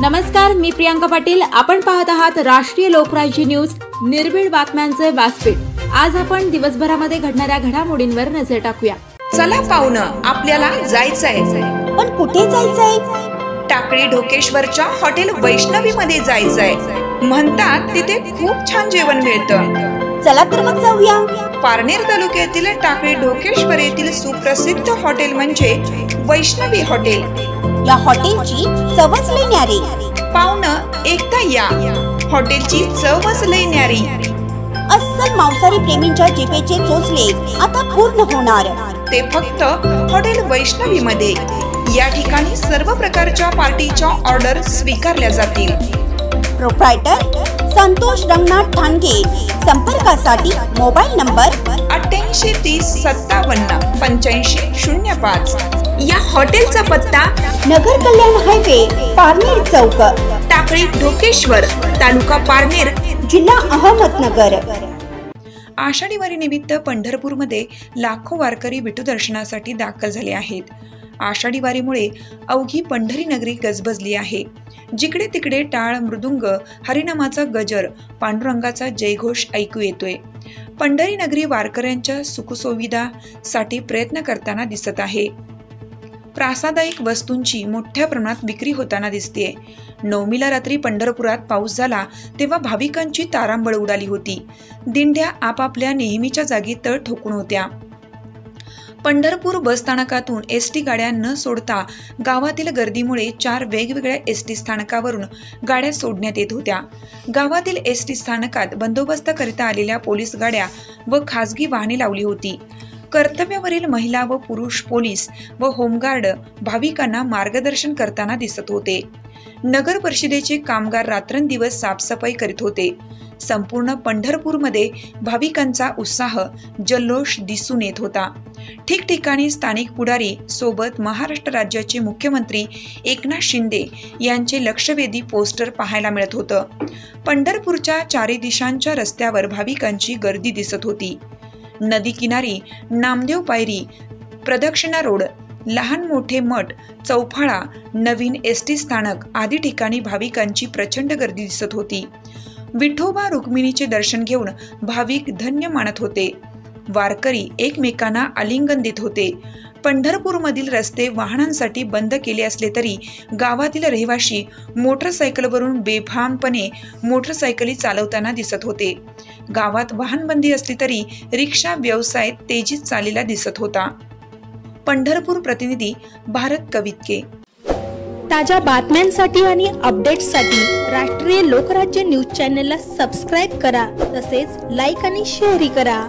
नमस्कार, मी प्रियांका पाटील। आपण पाहत आहात राष्ट्रीय लोकराज्य न्यूज, निर्भीड बातम्यांचे व्यासपीठ। आज आपण दिवसभरामध्ये घडणाऱ्या घडामोडींवर नजर टाकूया। चला पाहुणं, आपल्याला जायचंय। पण कुठे जायचंय? टाकळी ढोकेश्वरच्या हॉटेल वैष्णवी मध्ये जायचंय। म्हणतात तिथे खूप छान जेवण मिळतं। चला तर मग जाऊया। पारनेर तालुक्यातील टाकळी ढोकेश्वर येथील सुप्रसिद्ध हॉटेल म्हणजे वैष्णवी हॉटेल। या हॉटेलची चवच लई न्यारी। पाहुणं, एकदा या, हॉटेलची चवच लई न्यारी। अस्सल मांसाहारी प्रेमींच्या जिभेचे चोचले आता पूर्ण होणार, ते फक्त हॉटेल वैष्णवी मध्ये। या ठिकाणी सर्व प्रकारच्या पार्टीच्या ऑर्डर स्वीकारल्या जातील। प्रोप्रायटर संतोष रंगनाथ ठाणगे। संपर्कासाठी मोबाईल नंबर 88 30 57 85 05। या हॉटेलचा पत्ता नगर कल्याण हायवे, पारनेर चौक, टाकळी ढोकेश्वर, तालुका पारनेर, जिल्हा अहमदनगर। आषाढी वारी निमित्त पंढरपूरमध्ये लाखो वारकरी विठू दर्शनासाठी दाखल झाले आहेत। आषाढी वारीमुळे अवघी पंढरी नगरी गजबजली आहे। जिकडे तिकडे टाळ, मृदुंग, हरिनामाचा गजर, पांडुरंगाचा जयघोष ऐकू येतोय। पंढरी नगरी वारकऱ्यांच्या सुखसुविधासाठी प्रयत्न करताना दिसत आहे। प्रासादायिक वस्तूंची मोठ्या प्रमाणात विक्री होताना दिसते। नवमीला रात्री पंढरपुरात पाऊस झाला तेव्हा भाविकांची तारांबळ उडाली होती। दिंड्या आपापल्या नेहमीच्या जागी तळ ठोकून होत्या। पंढरपूर बसस्थानकातून एसटी गाड्या न सोडता गावातील गर्दीमुळे 4 वेगवेगळ्या एसटी स्थानकावरून गाड्या सोडण्यात येत होत्या। गावातील एसटी स्थानकात बंदोबस्ताकरिता आलेल्या पोलीस गाड्या व खासगी वाहने लावली होती। कर्तव्यावरील महिला व पुरुष पोलीस व होमगार्ड भाविकांना मार्गदर्शन करताना दिसत होते। नगर परिषदेचे कामगार रात्रंदिवस साफसफाई करीत होते। संपूर्ण पंढरपूरमध्ये भाविकांचा उत्साह, जल्लोष दिसून येत होता। ठिकठिकाणी स्थानिक पुढारी सोबत महाराष्ट्र राज्याचे मुख्यमंत्री एकनाथ शिंदे यांचे लक्षवेधी पोस्टर पाहायला मिळत होतं। पंढरपूरच्या चारी दिशांच्या रस्त्यावर भाविकांची गर्दी दिसत होती। नदी किनारी, नामदेव पायरी, प्रदक्षिणा रोड, लहान मोठे मठ, चौफाळा, नवीन एसटी स्थानक आदी ठिकाणी भाविकांची प्रचंड गर्दी दिसत होती। विठोबा रुक्मिणीचे दर्शन घेऊन भाविक धन्य मानत होते। वारकरी एकमेकांना आलिंगन देत होते। पंढरपूरमधील रस्ते वाहनांसाठी बंद केले असले तरी गावातील रहिवासी मोटरसायकलवरून बेफामपणे मोटरसायकली चालवताना दिसत होते। गावात वाहनबंदी असली तरी रिक्षा व्यवसाय तेजीत चाललेला दिसत होता। पंढरपूर प्रतिनिधी भारत कवितके। ताज्या बातम्यांसाठी आणि अपडेट्ससाठी राष्ट्रीय लोकराज्य न्यूज चॅनलला सबस्क्राईब करा, तसेच लाईक आणि शेअरही करा।